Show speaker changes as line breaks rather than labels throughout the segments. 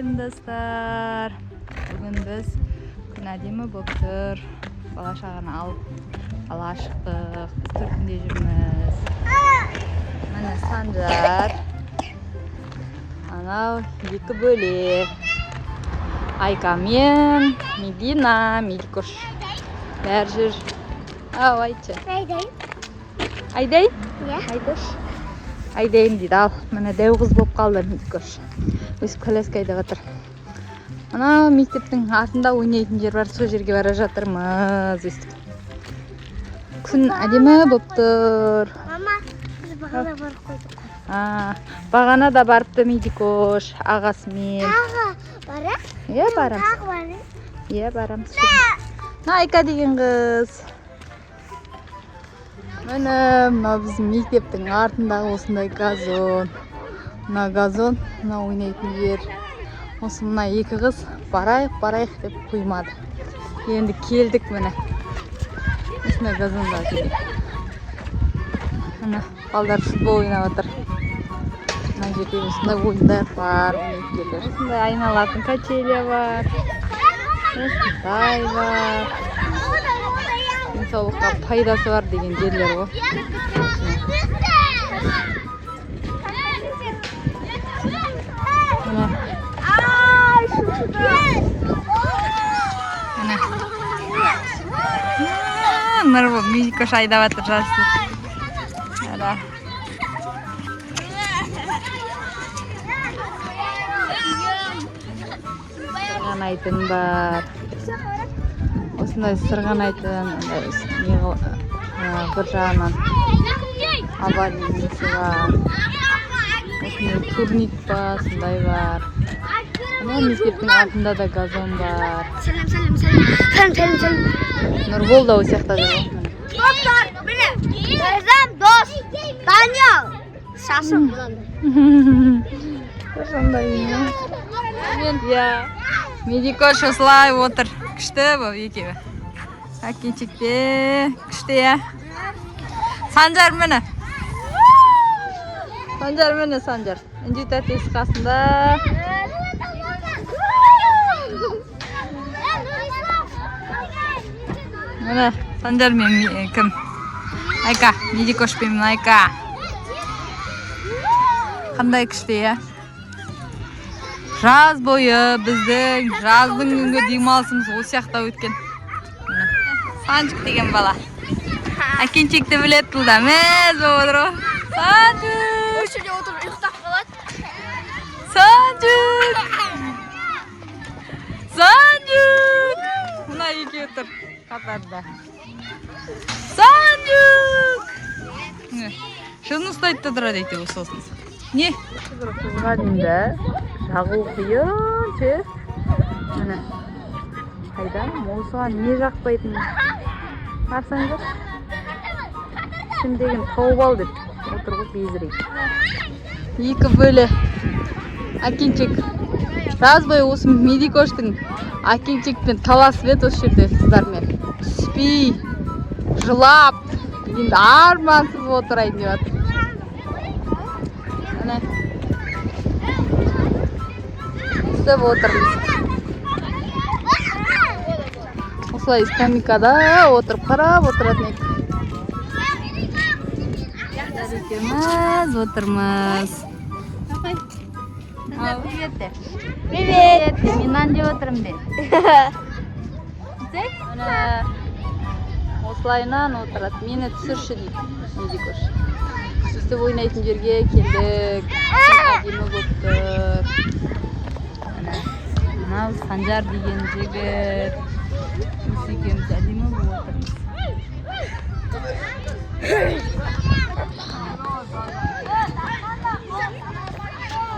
Достар, бүгін біз күн әдемі болып тұр. Бала шағаны алып ала шықтық. Біз төртінде жүрміз. Міне Санжар. Анау екі бөлек. Айка мен Медина, Медикош. Бәрі жүр. Ау, айтшы. Айдай? Айдаш. Айдайын дейді. Ал, міне дәу қыз болып қалды Медикош. Өсіп коляска айдап жатыр. Ана мектептің артында ойнайтын жер бар, сол жерге бара жатырмыз. Өстіп. Күн әдемі болып тұр.
Мама, біз бағана барып қойдық.
Бағана да барыпты Медикош ағасымен.
Тағы барам?
Иә, барамыз.
Тағы барам?
Иә, барамыз. Айка деген қыз. Міне, мына біздің мектептің артындағы осындай газон. Мына газон, мына ойнайтын жер. Осы мына екі қыз барайық деп қоймады. Енді келдік міне. Осындай газонда келдік. Міне балдар футбол ойнап жатыр. Мына жерде осындай ойындар бар, ойнайтын жерлер. Осындай айналатын качеля бар. Осындай бар. Денсаулыққа пайдасы бар деген жерлер ғой. Нұрбол Медикош айдап жатыр жасы. Сырғанайтын бар. Осындай сырғанайтын бір жағынан аварий несі бар. Осындай турник па, сондай бар. Мектептің артында да газон бар.
Сәлем.
Нұрбол да осы жақта жүр.
Достар, міне, өзім дос, Даниял. Шашым
Сондай не? Медикош осылай отыр. Күшті бұл екеуі. Әкеншекте күшті, я. Санжар міне. Санжар. Інжі тәтесі қасында. Міне, Санжар мен кім? Айка, Медикош пен Айка. Қандай күшті, я? Жаз бойы біздің жаздың күнгі демалысымыз осы жақта өткен. Санжық деген бала. Әкеншекті білет тұлда мәз болып отыр. Санжық!
Осы жерде отырып ұйықтап қалады.
Санжық! Мына екеуі тұр қатарда. Санжық! Шыны ұстайды да тұрады ейтеу сосын. Не? Қызға деймді. Жағу қиын, ше. Міне. Қайда? Осыған не жақпайтын? Арсан жоқ? Сендеген тауып ал деп отырғы безірейді. Екі бөлі Әкеншек. Жаз бойы осы Медикоштың Әкеншекпен таласып еді осы жерде қыздармен. Түспей, жылап, енді армансыз отырайын деп жатыр. Міне. Істеп отырмыз. Осылай скамейкада отырып қарап отыратын ек. Екеуміз отырмыз. Привет де.
Привет.
Мен нан жеп отырмын де. Осылайынан отырады. Мені түсірші дейді Медикош. Сөйтіп ойнайтын жерге келдік. Әдемі болып тұр. Мынау Санжар деген жігіт. Осы екеуміз әдемі болып отырмыз.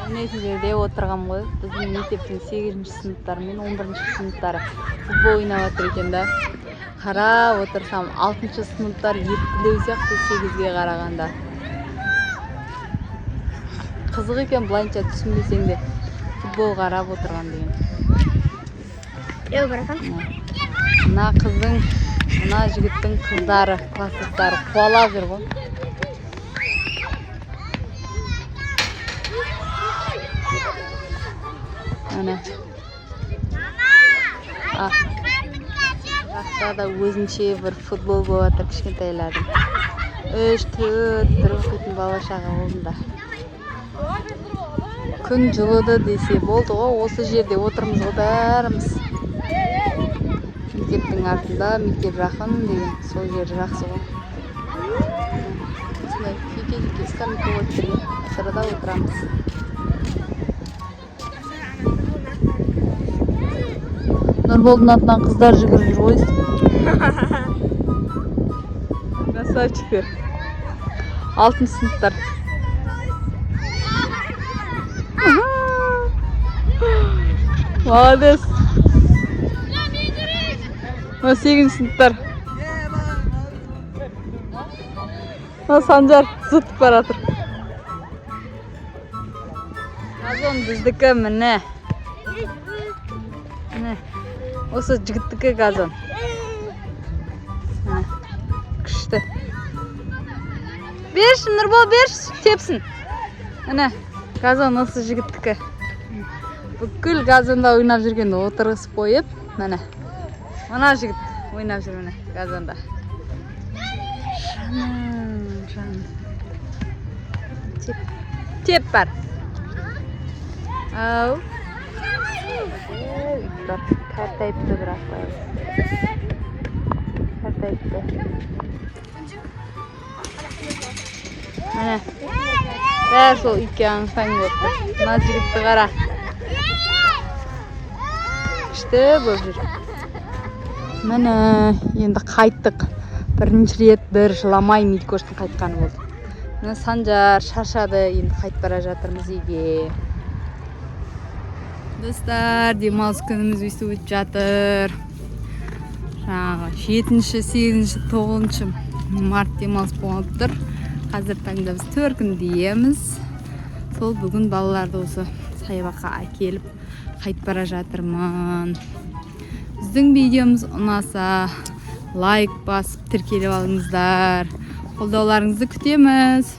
Ойнайтын жерде отырғам ғой. Біздің мектептің 8-ші сыныптары мен 11-ші сыныптары футбол ойнап жатыр екен да. Қарап отырсам 6-ші сыныптар еркілеу сияқты 8-ге қарағанда. Қызық екен былайынша түсінбесең де футбол қарап отырған деген. Мына қыздың, мына жігіттің қыздары, класстастары қуалап жүр ғой. Міне. Жақта да өзінше бір футбол болып жатыр кішкентайлардың. 3-4 бір оқитын бала шаға олында. Күн жылыды десе болды ғой, осы жерде отырмыз ғой бәріміз. Мектептің артында, мектеп жақын деген, сол жер жақсы ғой. Осындай жеке-жеке скамейка қойып берген, сырада отырамыз. Нұрболдың атынан қыздар жүгіріп жүр ғой. Красавчиктер. 6 сыныптар. Молодец. 8 сыныптар. Санжар зұтып баратыр. Газон біздікі міне. Осы жігіттікі газон. Күшті. Берші, Нұрбол, берші, тепсін. Міне, газон осы жігіттікі. Бүкіл газонда ойнап жүргенде отырғысып қойып, міне. Мына жігіт ойнап жүр міне газонда. Жаным. Теп бар. Ау. Тартайыпты бірақ қойып. Тартайыпты. Міне. Бәрі сол үйке аңсаң көпті. Мына жігітті қара. Күшті болып жүр. Міне, енді қайттық. Бірінші рет бір жыламай Меликоштың қайтқаны болды. Міне Санжар шаршады, енді қайт бара жатырмыз үйге. Достар, демалыс күніміз өйстіп өтіп жатыр. 7-ші, 8-ші, 9-ші март демалыс болып тұр. Қазір таңда біз 4 күн дейміз. Сол бүгін балаларды осы саябаққа әкеліп қайт бара жатырмын. Біздің видеомыз ұнаса, лайк басып тіркеліп алыңыздар. Қолдауларыңызды күтеміз.